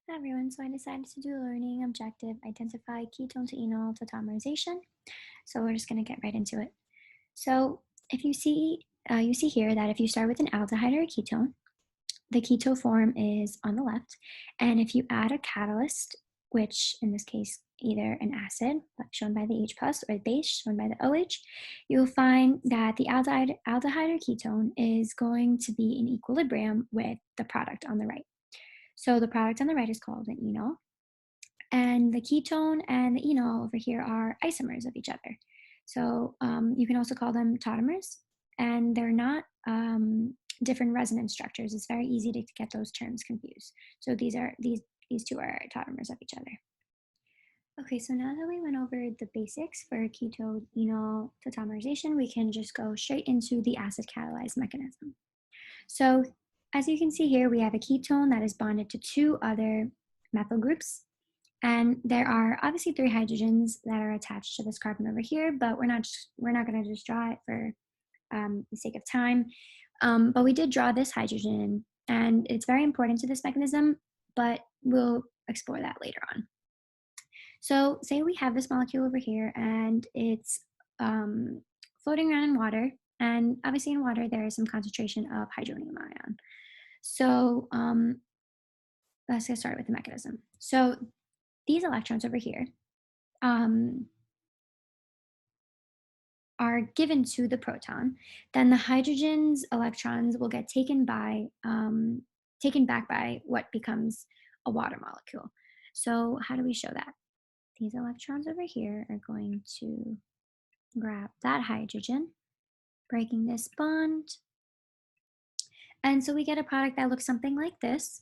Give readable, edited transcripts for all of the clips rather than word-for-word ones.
Hi everyone, so I decided to do a learning objective, identify ketone to enol tautomerization. So we're just going to get right into it. So if you see here that if you start with an aldehyde or a ketone, the keto form is on the left. And if you add a catalyst, which in this case, either an acid, shown by the H plus, or a base, shown by the OH, you'll find that the aldehyde or ketone is going to be in equilibrium with the product on the right. So the product on the right is called an enol. And the ketone and the enol over here are isomers of each other. So you can also call them tautomers, and they're not different resonance structures. It's very easy to get those terms confused. So these two are tautomers of each other. Okay, so now that we went over the basics for keto-enol tautomerization, we can just go straight into the acid catalyzed mechanism. So as you can see here, we have a ketone that is bonded to two other methyl groups. And there are obviously three hydrogens that are attached to this carbon over here, but we're not going to just draw it for the sake of time. But we did draw this hydrogen, and it's very important to this mechanism, but we'll explore that later on. So say we have this molecule over here, and it's floating around in water, and obviously in water there is some concentration of hydronium ion. So let's get started with the mechanism. So these electrons over here um, are given to the proton, then the hydrogen's electrons will get taken back by what becomes a water molecule. So how do we show that? These electrons over here are going to grab that hydrogen, breaking this bond. And so we get a product that looks something like this.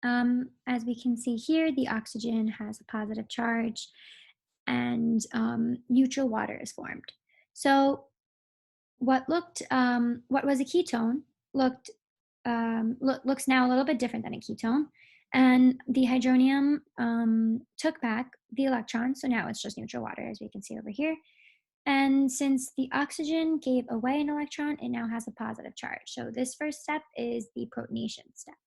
As we can see here, the oxygen has a positive charge and neutral water is formed. So what was a ketone looks now a little bit different than a ketone, and the hydronium took back the electron, so now it's just neutral water, as we can see over here. And since the oxygen gave away an electron, it now has a positive charge. So this first step is the protonation step.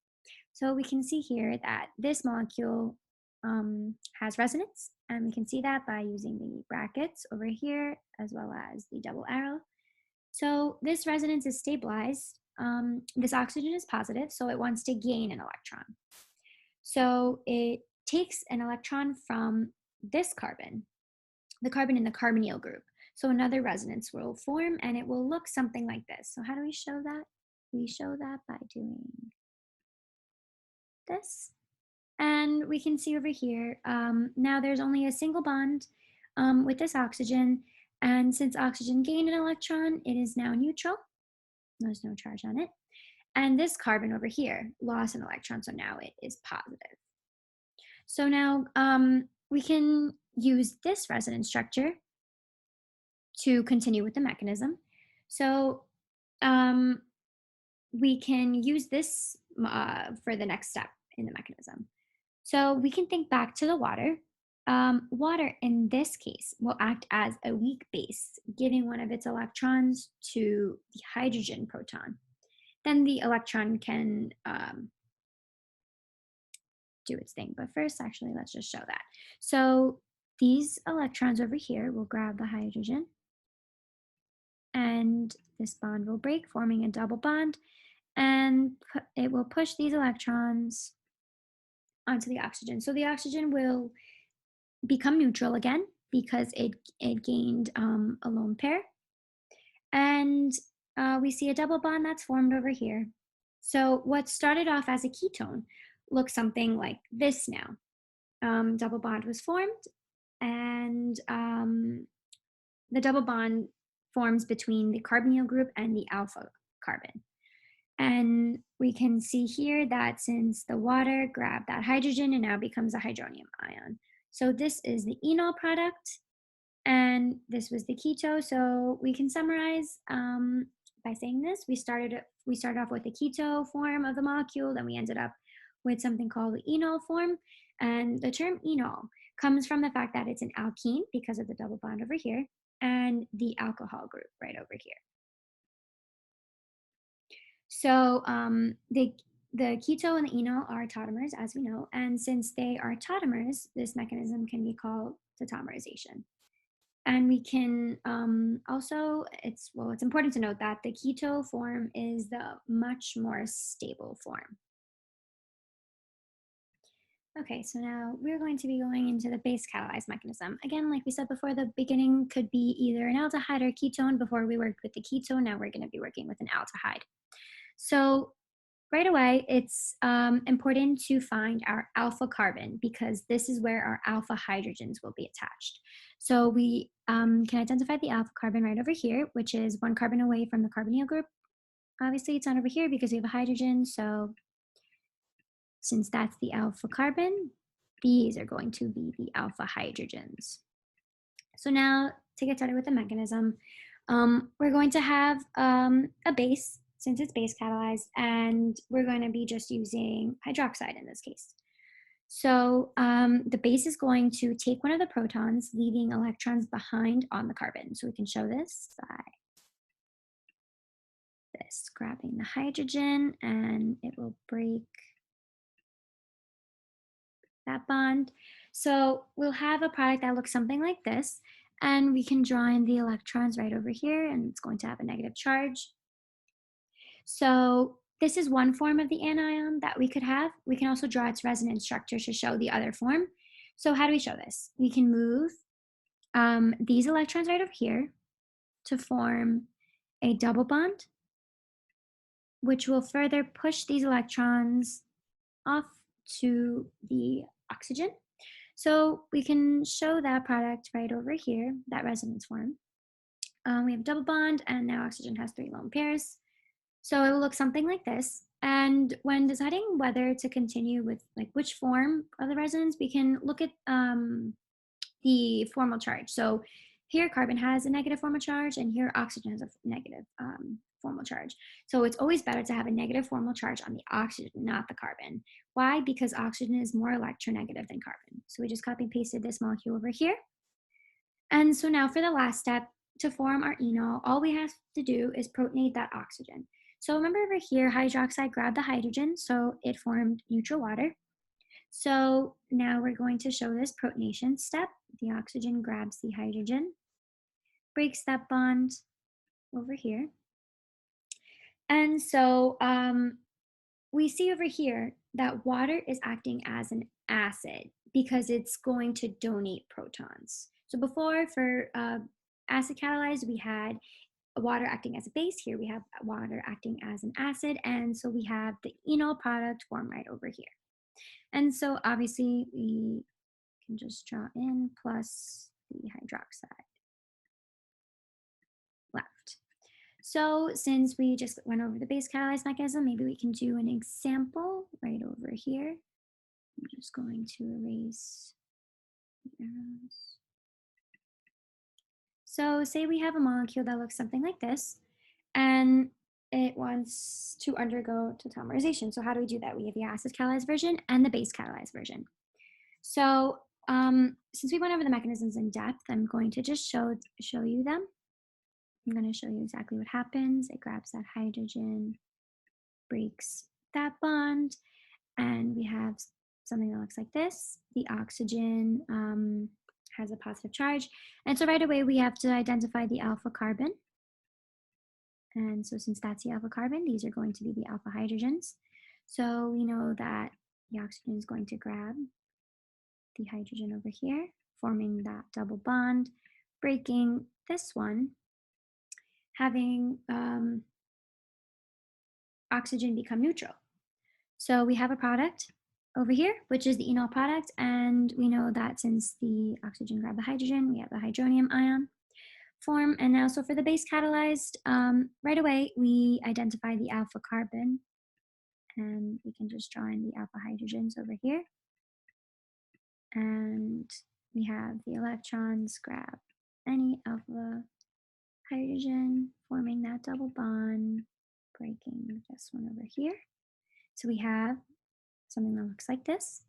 So we can see here that this molecule has resonance, and we can see that by using the brackets over here as well as the double arrow. So this resonance is stabilized. This oxygen is positive, so it wants to gain an electron. So it takes an electron from this carbon, the carbon in the carbonyl group. So another resonance will form, and it will look something like this. So how do we show that? We show that by doing this. And we can see over here, now there's only a single bond with this oxygen. And since oxygen gained an electron, it is now neutral. There's no charge on it. And this carbon over here lost an electron, so now it is positive. So now we can use this resonance structure to continue with the mechanism. So we can use this for the next step in the mechanism. So we can think back to the water. Water in this case will act as a weak base, giving one of its electrons to the hydrogen proton. Then the electron can do its thing. But first, actually, let's just show that. So these electrons over here will grab the hydrogen, and this bond will break, forming a double bond, and it will push these electrons onto the oxygen. So the oxygen will become neutral again because it gained a lone pair. And we see a double bond that's formed over here. So what started off as a ketone looks something like this now. Double bond was formed, and the double bond forms between the carbonyl group and the alpha carbon. And we can see here that since the water grabbed that hydrogen, it now becomes a hydronium ion. So this is the enol product, and this was the keto. So we can summarize by saying this. We started off with the keto form of the molecule, then we ended up with something called the enol form. And the term enol comes from the fact that it's an alkene because of the double bond over here, and the alcohol group right over here. So the keto and the enol are tautomers, as we know, and since they are tautomers, this mechanism can be called tautomerization. And we can also, it's important to note that the keto form is the much more stable form. Okay, so now we're going to be going into the base catalyzed mechanism. Again, like we said before, the beginning could be either an aldehyde or ketone. Before we worked with the ketone, now we're going to be working with an aldehyde. So right away, it's important to find our alpha carbon because this is where our alpha hydrogens will be attached. So we can identify the alpha carbon right over here, which is one carbon away from the carbonyl group. Obviously, it's not over here because we have a hydrogen. So since that's the alpha carbon, these are going to be the alpha hydrogens. So now to get started with the mechanism, we're going to have a base since it's base catalyzed, and we're going to be just using hydroxide in this case. So the base is going to take one of the protons, leaving electrons behind on the carbon. So we can show this by this, grabbing the hydrogen, and it will break that bond. So we'll have a product that looks something like this, and we can draw in the electrons right over here, and it's going to have a negative charge. So this is one form of the anion that we could have. We can also draw its resonance structure to show the other form. So how do we show this? We can move these electrons right over here to form a double bond, which will further push these electrons off to the oxygen. So we can show that product right over here, that resonance form. We have a double bond, and now oxygen has 3 lone pairs. So it will look something like this. And when deciding whether to continue with like which form of the resonance, we can look at the formal charge. So here carbon has a negative formal charge, and here oxygen has a negative formal charge. So it's always better to have a negative formal charge on the oxygen, not the carbon. Why? Because oxygen is more electronegative than carbon. So we just copy and pasted this molecule over here. And so now for the last step, to form our enol, all we have to do is protonate that oxygen. So remember over here, hydroxide grabbed the hydrogen, so it formed neutral water. So now we're going to show this protonation step. The oxygen grabs the hydrogen, breaks that bond over here. And so we see over here that water is acting as an acid because it's going to donate protons. So before, for acid catalyzed, we had water acting as a base. Here we have water acting as an acid, and so we have the enol product form right over here. And so obviously we can just draw in plus the hydroxide left. So since we just went over the base catalyzed mechanism, maybe we can do an example right over here. I'm just going to erase the arrows. So say we have a molecule that looks something like this, and it wants to undergo tautomerization. So how do we do that? We have the acid catalyzed version and the base catalyzed version. So since we went over the mechanisms in depth, I'm going to just show you them. I'm going to show you exactly what happens. It grabs that hydrogen, breaks that bond, and we have something that looks like this. The oxygen has a positive charge. And so right away, we have to identify the alpha carbon. And so since that's the alpha carbon, these are going to be the alpha hydrogens. So we know that the oxygen is going to grab the hydrogen over here, forming that double bond, breaking this one, having oxygen become neutral. So we have a product over here, which is the enol product, and we know that since the oxygen grabbed the hydrogen, we have the hydronium ion form. And now, so for the base catalyzed, right away, we identify the alpha carbon, and we can just draw in the alpha hydrogens over here. And we have the electrons grab any alpha hydrogen, forming that double bond, breaking this one over here. So we have something that looks like this.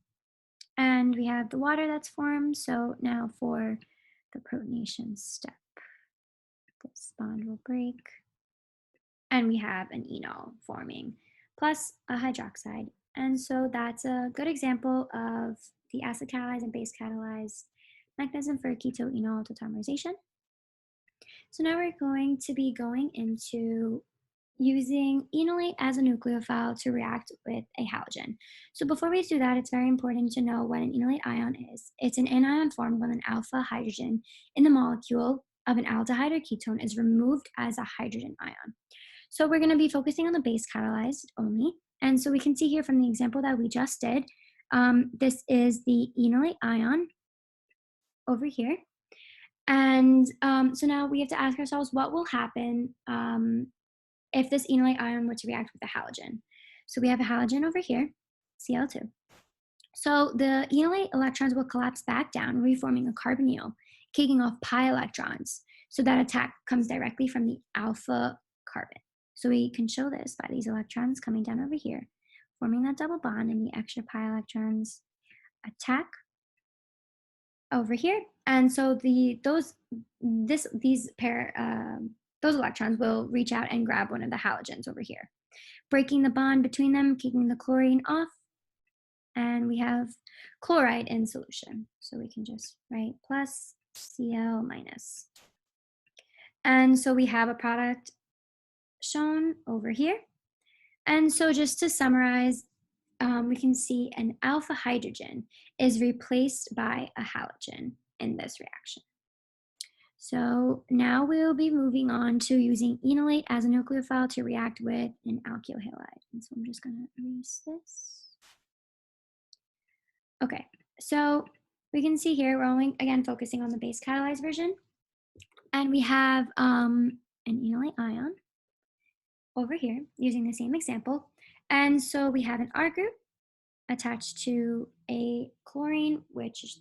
And we have the water that's formed. So now for the protonation step, this bond will break. And we have an enol forming, plus a hydroxide. And so that's a good example of the acid catalyzed and base catalyzed mechanism for keto-enol tautomerization. So now we're going to be going into using enolate as a nucleophile to react with a halogen. So before we do that, it's very important to know what an enolate ion is. It's an anion formed when an alpha hydrogen in the molecule of an aldehyde or ketone is removed as a hydrogen ion. So we're going to be focusing on the base catalyzed only. And so we can see here from the example that we just did, this is the enolate ion over here. And so now we have to ask ourselves what will happen if this enolate ion were to react with a halogen. So we have a halogen over here, Cl2. So the enolate electrons will collapse back down, reforming a carbonyl, kicking off pi electrons. So that attack comes directly from the alpha carbon. So we can show this by these electrons coming down over here, forming that double bond, and the extra pi electrons attack over here. And so those electrons will reach out and grab one of the halogens over here, breaking the bond between them, kicking the chlorine off, and we have chloride in solution. So we can just write plus Cl minus. And so we have a product shown over here. And so just to summarize, we can see an alpha hydrogen is replaced by a halogen in this reaction. So now we'll be moving on to using enolate as a nucleophile to react with an alkyl halide. And so I'm just going to erase this. Okay, so we can see here we're only, again, focusing on the base catalyzed version. And we have an enolate ion over here using the same example. And so we have an R group attached to a chlorine, which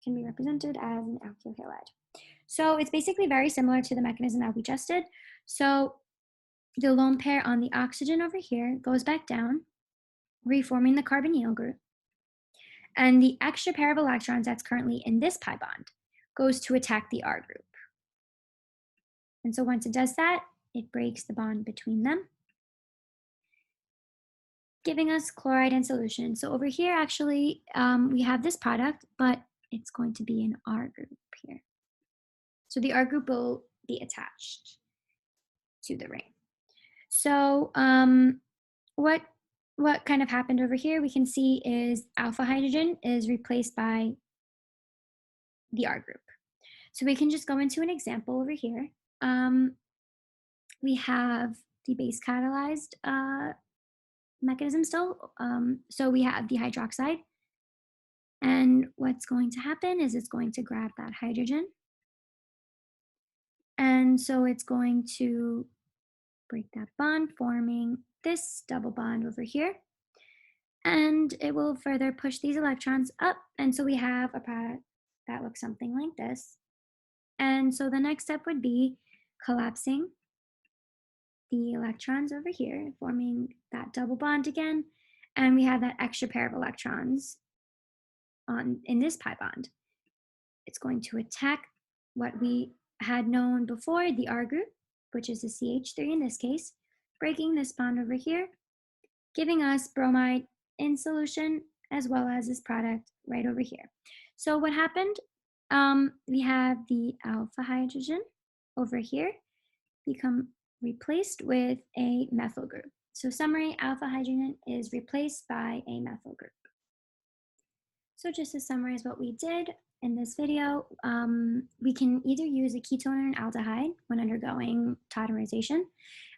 can be represented as an alkyl halide. So it's basically very similar to the mechanism that we just did. So the lone pair on the oxygen over here goes back down, reforming the carbonyl group. And the extra pair of electrons that's currently in this pi bond goes to attack the R group. And so once it does that, it breaks the bond between them, giving us chloride in solution. So over here, actually, we have this product, but it's going to be an R group here. So the R group will be attached to the ring. So what kind of happened over here, we can see is alpha hydrogen is replaced by the R group. So we can just go into an example over here. We have the base catalyzed mechanism still. So we have the hydroxide. And what's going to happen is it's going to grab that hydrogen. And so it's going to break that bond, forming this double bond over here. And it will further push these electrons up. And so we have a product that looks something like this. And so the next step would be collapsing the electrons over here, forming that double bond again. And we have that extra pair of electrons in this pi bond. It's going to attack what we had known before, the R group, which is the CH3 in this case, breaking this bond over here, giving us bromide in solution, as well as this product right over here. So what happened? We have the alpha hydrogen over here become replaced with a methyl group. So summary, alpha hydrogen is replaced by a methyl group. So just to summarize what we did in this video, we can either use a ketone or an aldehyde when undergoing tautomerization.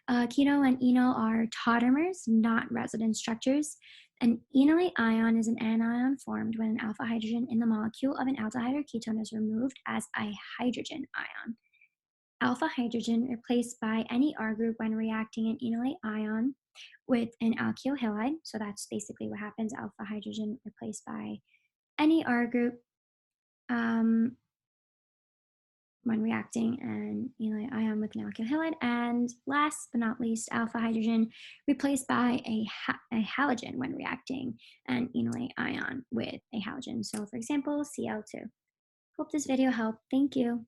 Keto and enol are tautomers, not residence structures. An enolate ion is an anion formed when an alpha hydrogen in the molecule of an aldehyde or ketone is removed as a hydrogen ion. Alpha hydrogen replaced by any R group when reacting an enolate ion with an alkyl halide. So that's basically what happens, alpha hydrogen replaced by any R group when reacting an enolate ion with an alkyl halide. And last but not least, alpha hydrogen replaced by a halogen when reacting an enolate ion with a halogen. So for example, Cl2. Hope this video helped. Thank you.